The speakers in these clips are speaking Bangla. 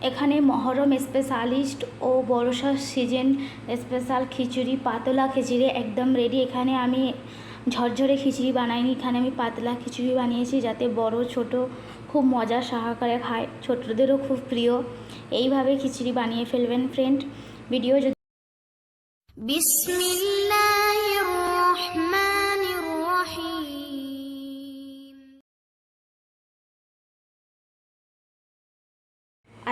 এখানে মহরম স্পেশালিস্ট ও বর্ষার সিজন স্পেশাল খিচুড়ি, পাতলা খিচুড়ি একদম রেডি। এখানে আমি ঝরঝরে খিচুড়ি বানাইনি, এখানে আমি পাতলা খিচুড়ি বানিয়েছি যাতে বড় ছোট খুব মজা সহকারে খায়, ছোটদেরও খুব প্রিয়। এইভাবে খিচুড়ি বানিয়ে ফেলবেন ফ্রেন্ড। ভিডিও যদি বিসমিল্লাহির রহমানির রহিম।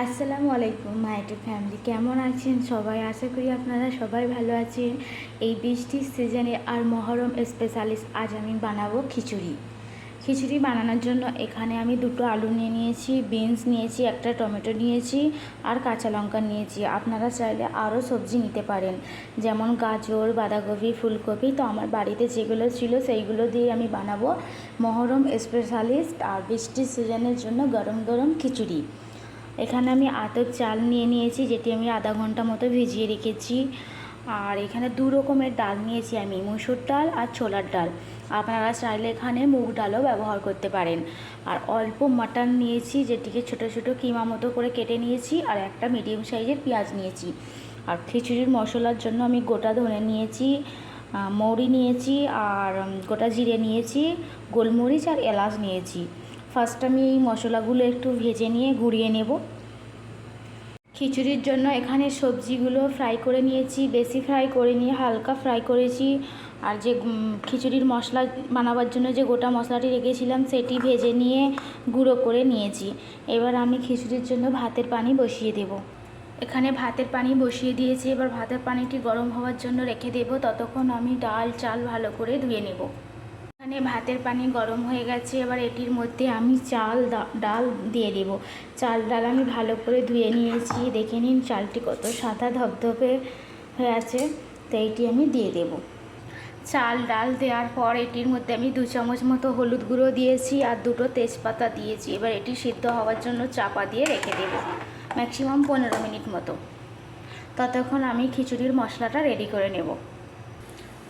আসসালামু আলাইকুম মাই ইউটিউব ফ্যামিলি, কেমন আছেন সবাই? আশা করি আপনারা সবাই ভালো আছেন। এই বৃষ্টির সিজনে আর মহরম স্পেশালিস্ট আজ আমি বানাবো খিচুড়ি। খিচুড়ি বানানোর জন্য এখানে আমি দুটো আলু নিয়ে নিয়েছি, বিনস নিয়েছি, একটা টমেটো নিয়েছি আর কাঁচা লঙ্কা নিয়েছি। আপনারা চাইলে আরও সবজি নিতে পারেন, যেমন গাজর, বাঁধাকপি, ফুলকপি। তো আমার বাড়িতে যেগুলো ছিল সেইগুলো দিয়ে আমি বানাবো মহরম স্পেশালিস্ট আর বৃষ্টির সিজনের জন্য গরম গরম খিচুড়ি। এখানে আমি আতপ চাল নিয়ে নিয়েছি, যেটি আমি আধা ঘন্টা মতো ভিজিয়ে রেখেছি। আর এখানে দু রকমের ডাল নিয়েছি আমি, মসুর ডাল আর ছোলার ডাল। আপনারা চাইলে এখানে মুগ ডালও ব্যবহার করতে পারেন। আর অল্প মাটন নিয়েছি, যেটিকে ছোট ছোট কিমা মতো করে কেটে নিয়েছি। আর একটা মিডিয়াম সাইজের পেঁয়াজ নিয়েছি। আর খিচুড়ির মশলার জন্য আমি গোটা ধনে নিয়েছি, মৌরি নিয়েছি, আর গোটা জিরে নিয়েছি, গোলমরিচ আর এলাচ নিয়েছি। ফার্স্ট আমি এই মশলাগুলো একটু ভেজে নিয়ে গুঁড়িয়ে নেব। খিচুড়ির জন্য এখানে সবজিগুলো ফ্রাই করে নিয়েছি, বেশি ফ্রাই করে নিয়ে হালকা ফ্রাই করেছি। আর যে খিচুড়ির মশলা বানাবার জন্য যে গোটা মশলাটি রেখেছিলাম সেটি ভেজে নিয়ে গুঁড়ো করে নিয়েছি। এবার আমি খিচুড়ির জন্য ভাতের পানি বসিয়ে দেব। এখানে ভাতের পানি বসিয়ে দিয়েছি, এবার ভাতের পানিটি গরম হওয়ার জন্য রেখে দেব। ততক্ষণ আমি ডাল চাল ভালো করে ধুয়ে নেব। এখানে ভাতের পানি গরম হয়ে গেছে, এবার এটির মধ্যে আমি চাল ডাল দিয়ে দেব। চাল ডাল আমি ভালো করে ধুয়ে নিয়েছি, দেখে নিন চালটি কত সাদা ধপধপে হয়ে আছে। তো এইটি আমি দিয়ে দেব। চাল ডাল দেওয়ার পর এটির মধ্যে আমি 2 চামচ মতো হলুদ গুঁড়ো দিয়েছি আর দুটো তেজপাতা দিয়েছি। এবার এটি সিদ্ধ হওয়ার জন্য চাপা দিয়ে রেখে দেব ম্যাক্সিমাম 15 মিনিট মতো। ততক্ষণ আমি খিচুড়ির মশলাটা রেডি করে নেব।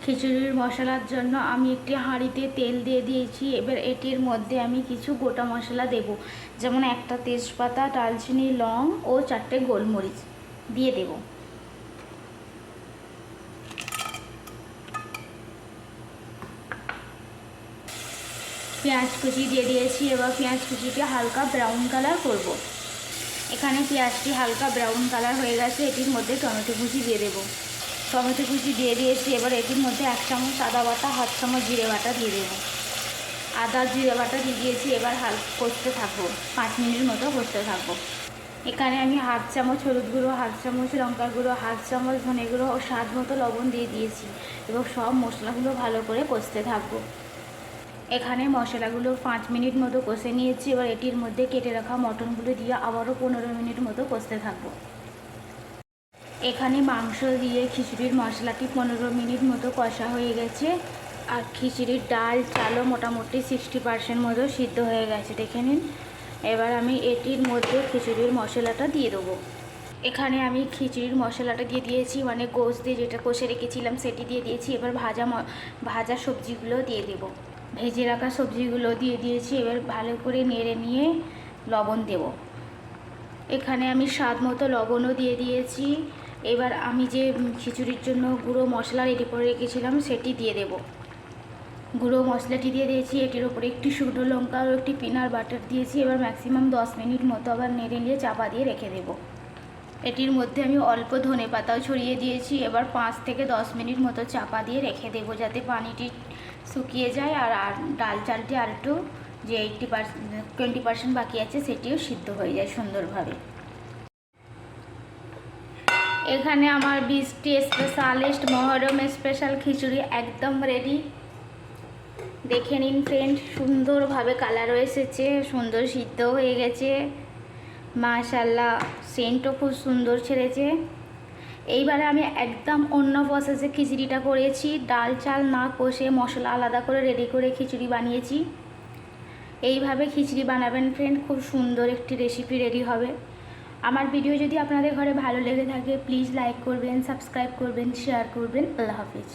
খিচুড়ির মশলার জন্য আমি একটি হাঁড়িতে তেল দিয়ে দিয়েছি। এবার এটির মধ্যে আমি কিছু গোটা মশলা দেব, যেমন একটা তেজপাতা, দারচিনি, লং ও 4টে গোলমরিচ দিয়ে দেব। পেঁয়াজ কুচি দিয়ে দিয়েছি, এবার পেঁয়াজ কুচিকে হালকা ব্রাউন কালার করব। এখানে পেঁয়াজটি হালকা ব্রাউন কালার হয়ে গেছে, এটির মধ্যে টমেটো কুচি দিয়ে দেবো। টমেটো কুচি দিয়ে দিয়েছি, এবার এটির মধ্যে 1 চামচ আদা বাটা, 1/2 চামচ জিরে বাটা দিয়ে দেবো। আদা জিরে বাটা দিয়ে দিয়েছি, এবার হালকা কষতে থাকবো, 5 মিনিট মতো কষতে থাকবো। এখানে আমি 1/2 চামচ হলুদ গুঁড়ো, 1/2 চামচ লঙ্কার গুঁড়ো, 1/2 চামচ ধনে গুঁড়ো ও স্বাদ মতো লবণ দিয়ে দিয়েছি। এবং সব মশলাগুলো ভালো করে কষতে থাকবো। এখানে মশলাগুলো 5 মিনিট মতো কষে নিয়েছি। এবার এটির মধ্যে কেটে রাখা মটনগুলো দিয়ে আবারও 15 মিনিট মতো কষতে থাকবো। এখানে মাংস দিয়ে খিচুড়ির মশলাটি 15 মিনিট মতো কষা হয়ে গেছে। আর খিচুড়ির ডাল চালও মোটামুটি 60% মতো সিদ্ধ হয়ে গেছে, দেখে নিন। এবার আমি এটির মধ্যে খিচুড়ির মশলাটা দিয়ে দেবো। এখানে আমি খিচুড়ির মশলাটা দিয়ে দিয়েছি, মানে গোশ দিয়ে যেটা কষে রেখেছিলাম সেটি দিয়ে দিয়েছি। এবার ভাজা সবজিগুলো দিয়ে দেব। ভেজে রাখা সবজিগুলো দিয়ে দিয়েছি। এবার ভালো করে নেড়ে নিয়ে লবণ দেব। এখানে আমি স্বাদ মতো লবণও দিয়ে দিয়েছি। এবার আমি যে খিচুড়ির জন্য গুঁড়ো মশলা রেডি করে রেখেছিলাম সেটি দিয়ে দেব। গুঁড়ো মশলাটি দিয়ে দিয়েছি, এটির ওপরে একটি শুকনো লঙ্কা আর একটি পিনাট বাটার দিয়েছি। এবার ম্যাক্সিমাম 10 মিনিট মতো আবার নেড়ে নিয়ে চাপা দিয়ে রেখে দেব। এটির মধ্যে আমি অল্প ধনে পাতাও ছড়িয়ে দিয়েছি। এবার 5 থেকে 10 মিনিট মতো চাপা দিয়ে রেখে দেব, যাতে পানিটি শুকিয়ে যায় আর ডাল চালটি আর একটু যে 20% বাকি আছে সেটিও সিদ্ধ হয়ে যায় সুন্দরভাবে। এখানে আমার বৃষ্টি স্পেশালিস্ট মহরম স্পেশাল খিচুড়ি একদম রেডি। দেখে নিন ফ্রেন্ড, সুন্দরভাবে কালার এসেছে, সুন্দর সিদ্ধ হয়ে গেছে, মাশাআল্লাহ সেন্টও খুব সুন্দর ছেড়েছে। এইবারে আমি একদম অন্য প্রসেসে খিচুড়িটা করেছি, ডাল চাল না কষে মশলা আলাদা করে রেডি করে খিচুড়ি বানিয়েছি। এইভাবে খিচুড়ি বানাবেন ফ্রেন্ড, খুব সুন্দর একটি রেসিপি রেডি হবে। আমার ভিডিও যদি আপনাদের ঘরে ভালো লেগে থাকে প্লিজ লাইক করবেন, সাবস্ক্রাইব করবেন, শেয়ার করবেন। আল্লাহ হাফিজ।